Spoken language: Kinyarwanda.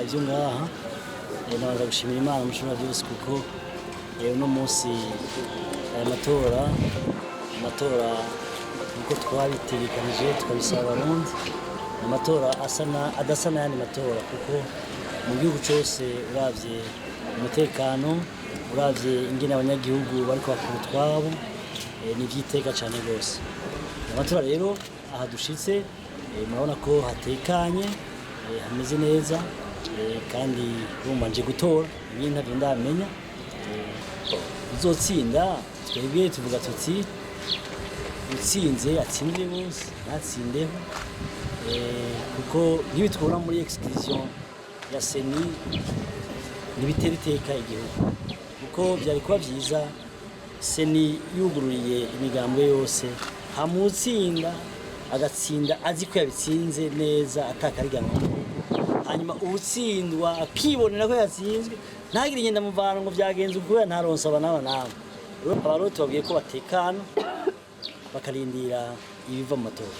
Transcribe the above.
ivyo ngaha nabanza gushimira Imana mushobora byose kuko uno munsi aya matora nkuko twabitegekanije twabisaba Abarundi amatora adasa n'ayandi matora kuko mu gihugu cyose uravye umutekano uravye ingene abanyagihugu bariko bakora utwabo ni ivyiteka cane rwose amatora rero aha dushitse murabona ko hatekanye hameze neza kandi rumanje gutora ibintu ntavyo ndamenya uzotsinda twebwe tuvuga tuti utsinze atsindire bose natsindeho kuko nk'ibitwara muri exclusion ya seni nibitera iteka igihugu kuko byari kuba byiza seni yugururiye imigambo yose hamutsinda agatsinda azi ko yabitsinze neza atakariganwa hanyuma ubutsindwa akibonera ko yatsinzwe ntagire ingenda muvana ngo byagenze ubwo ntaronsa abanaba nawe abarundi babwiye ko batekana bakarindira ibiva mu matora